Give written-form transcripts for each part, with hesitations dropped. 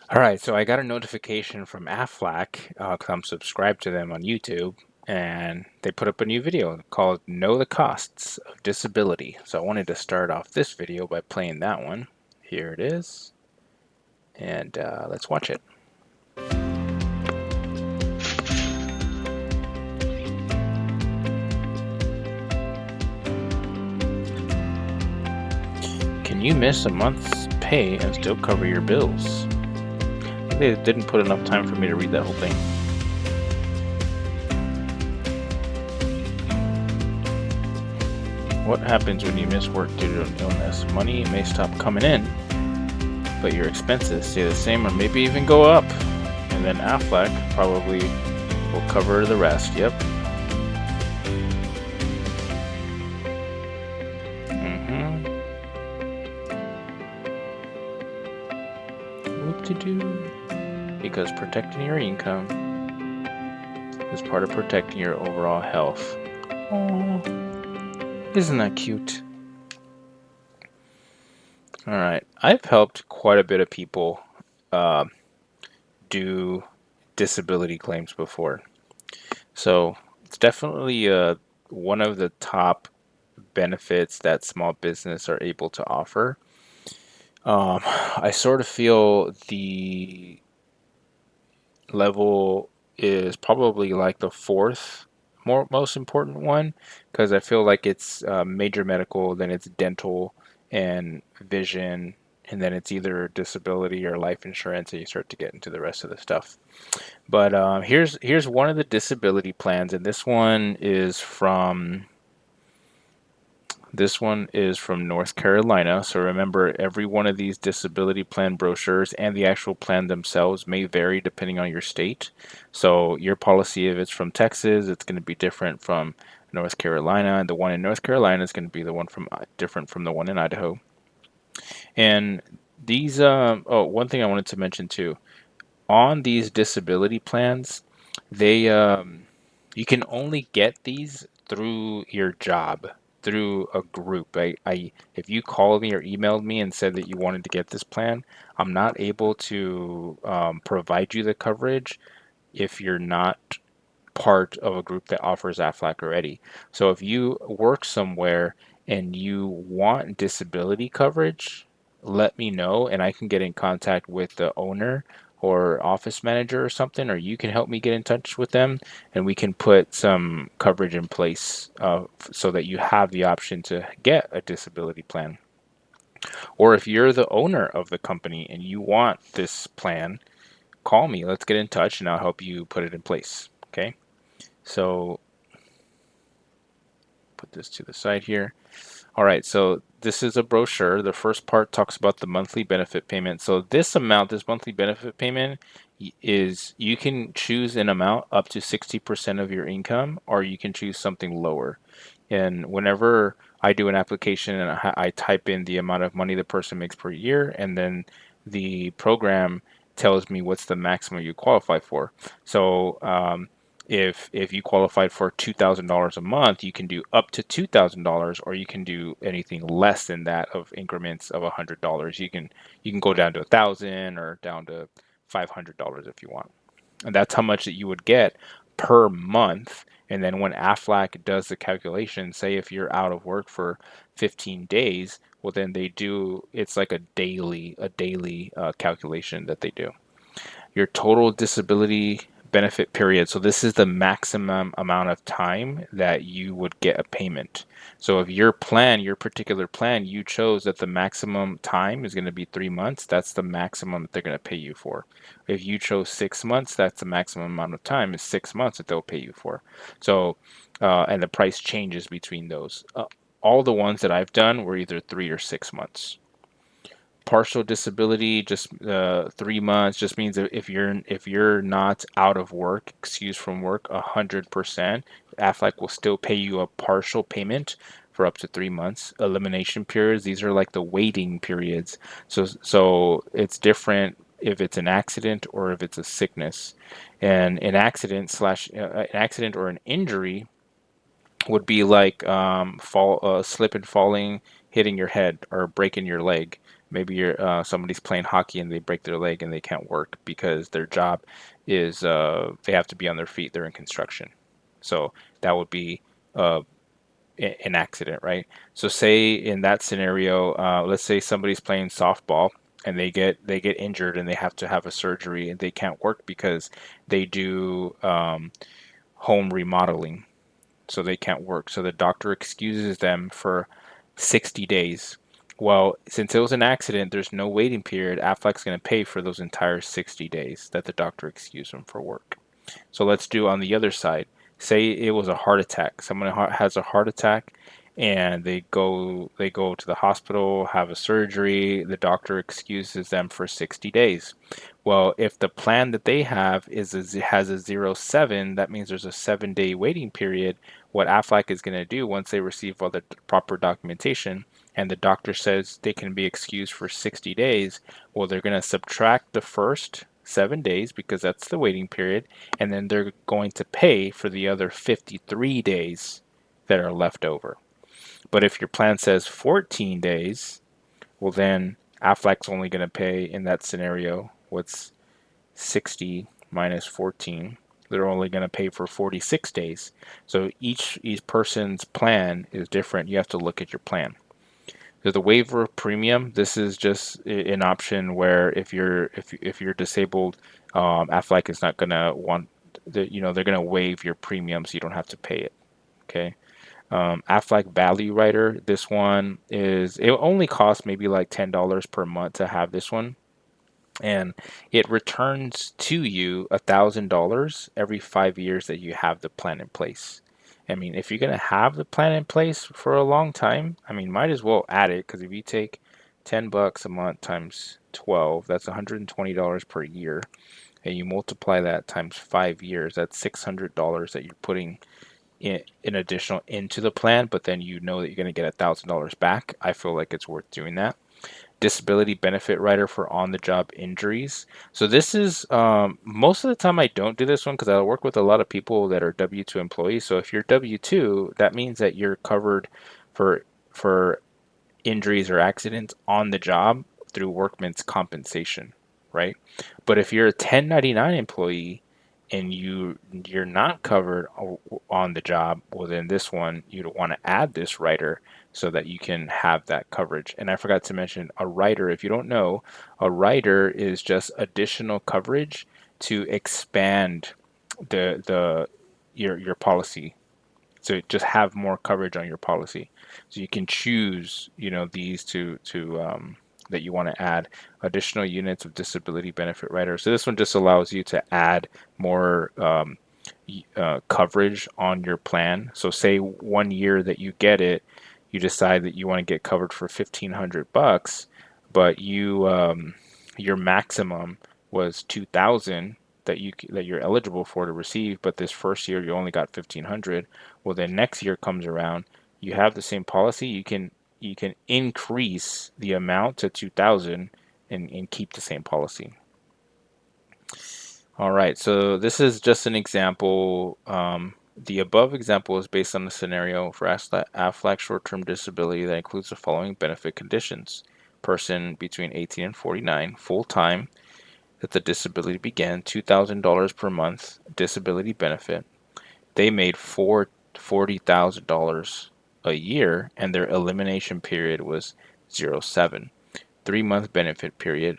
All right, so I got a notification from Aflac because I'm subscribed to them on YouTube, and they put up a new video called Know the Costs of Disability. So I wanted to start off this video by playing that one. Here it is, and let's watch it. Can you miss a month's pay and still cover your bills? I think they didn't put enough time for me to read that whole thing. What happens when you miss work due to an illness? Money may stop coming in, but your expenses stay the same or maybe even go up. And then Aflac probably will cover the rest. Yep. Mm-hmm. Whoop-de-doo. Because protecting your income is part of protecting your overall health. Aww. Isn't that cute? All right. I've helped quite a bit of people uh, do disability claims before. So it's definitely one of the top benefits that small business are able to offer. I sort of feel the level is probably like the fourth most important one because I feel like it's major medical, then it's dental and vision, and then it's either disability or life insurance, and you start to get into the rest of the stuff. But here's one of the disability plans, and this one is from North Carolina. So remember, every one of these disability plan brochures and the actual plan themselves may vary depending on your state. So your policy, if it's from Texas, it's going to be different from North Carolina, and the one in North Carolina is going to be the one from different from the one in Idaho. And these, one thing I wanted to mention too, on these disability plans, they you can only get these through your job, through a group. If you called me or emailed me and said that you wanted to get this plan, I'm not able to provide you the coverage if you're not part of a group that offers Aflac already. So if you work somewhere and you want disability coverage, let me know and I can get in contact with the owner or office manager or something, or you can help me get in touch with them and we can put some coverage in place so that you have the option to get a disability plan. Or if you're the owner of the company and you want this plan, call me. Let's get in touch and I'll help you put it in place. Okay? So put this to the side here. All right, so this is a brochure. The first part talks about the monthly benefit payment. So this amount, this monthly benefit payment is, you can choose an amount up to 60% of your income, or you can choose something lower. And whenever I do an application and I type in the amount of money the person makes per year, and then the program tells me what's the maximum you qualify for. So if you qualified for $2,000 a month, you can do up to $2,000, or you can do anything less than that of increments of $100. You can go down to 1,000 or down to $500 if you want, and that's how much that you would get per month. And then when Aflac does the calculation, say if you're out of work for 15 days, well then they do, it's like a daily calculation that they do. Your total disability benefit period. So this is the maximum amount of time that you would get a payment. So if your particular plan, you chose that the maximum time is going to be 3 months, that's the maximum that they're going to pay you for. If you chose 6 months, that's the maximum amount of time is 6 months that they'll pay you for. So, and the price changes between those. All the ones that I've done were either 3 or 6 months. Partial disability, just 3 months, just means that if you're not out of work, excused from work 100%, Aflac will still pay you a partial payment for up to 3 months. Elimination periods, these are like the waiting periods. So it's different if it's an accident or if it's a sickness. And an accident or an injury would be like slip and falling, hitting your head, or breaking your leg. Maybe you're somebody's playing hockey and they break their leg and they can't work because their job is they have to be on their feet. They're in construction, so that would be uh, an accident, right? So say in that scenario, let's say somebody's playing softball and they get injured and they have to have a surgery and they can't work because they do home remodeling, so they can't work. So the doctor excuses them for 60 days. Well, since it was an accident, there's no waiting period. Aflac's going to pay for those entire 60 days that the doctor excused them for work. So let's do on the other side. Say it was a heart attack. Someone has a heart attack and they go to the hospital, have a surgery, the doctor excuses them for 60 days. Well, if the plan that they have has a 0 7, that means there's a 7-day waiting period. What Aflac is going to do once they receive all the proper documentation and the doctor says they can be excused for 60 days, well, they're going to subtract the first 7 days because that's the waiting period, and then they're going to pay for the other 53 days that are left over. But if your plan says 14 days, well, then Aflac's only going to pay in that scenario what's 60 minus 14. They're only going to pay for 46 days. So each person's plan is different. You have to look at your plan. So the waiver of premium, this is just an option where if you're disabled, Aflac is not gonna want they're gonna waive your premium so you don't have to pay it. Okay. Aflac Value Rider, this one it only costs maybe like $10 per month to have this one, and it returns to you $1,000 every 5 years that you have the plan in place. I mean, if you're gonna have the plan in place for a long time, I mean, might as well add it because if you take $10 a month times 12, that's $120 per year, and you multiply that times 5 years, that's $600 that you're putting in additional into the plan. But then you know that you're gonna get $1,000 back. I feel like it's worth doing that. Disability benefit rider for on-the-job injuries. So this is most of the time I don't do this one because I work with a lot of people that are W-2 employees. So if you're W-2, that means that you're covered for injuries or accidents on the job through workman's compensation, right? But if you're a 1099 employee and you're not covered on the job, well then this one you'd want to add this rider so that you can have that coverage. And I forgot to mention a rider. If you don't know, a rider is just additional coverage to expand the your policy, to just have more coverage on your policy. So you can choose, these to that you want to add additional units of disability benefit rider. So this one just allows you to add more coverage on your plan. So say 1 year that you get it, you decide that you want to get covered for $1,500, but your maximum was 2,000 that you're eligible for to receive, but this first year you only got 1,500. Well, then next year comes around, you have the same policy. You can increase the amount to 2,000 and keep the same policy. All right, so this is just an example. The above example is based on a scenario for Aflac short-term disability that includes the following benefit conditions. Person between 18 and 49, full-time, that the disability began, $2,000 per month disability benefit. They made $40,000 a year, and their elimination period was 0 7. 3-month benefit period.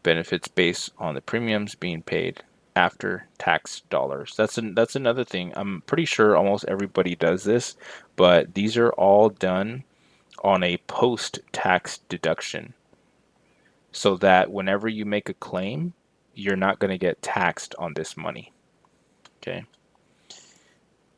Benefits based on the premiums being paid after tax dollars. That's another thing. I'm pretty sure almost everybody does this, but these are all done on a post-tax deduction, so that whenever you make a claim, you're not going to get taxed on this money. Okay.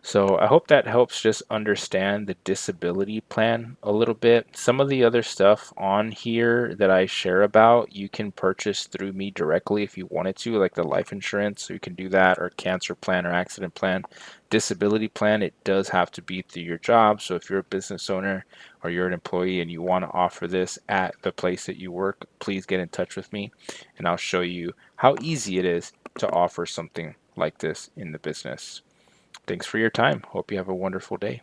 So I hope that helps just understand the disability plan a little bit. Some of the other stuff on here that I share about, you can purchase through me directly if you wanted to, like the life insurance, so you can do that, or cancer plan or accident plan. Disability plan, it does have to be through your job. So if you're a business owner or you're an employee and you want to offer this at the place that you work, please get in touch with me and I'll show you how easy it is to offer something like this in the business. Thanks for your time. Hope you have a wonderful day.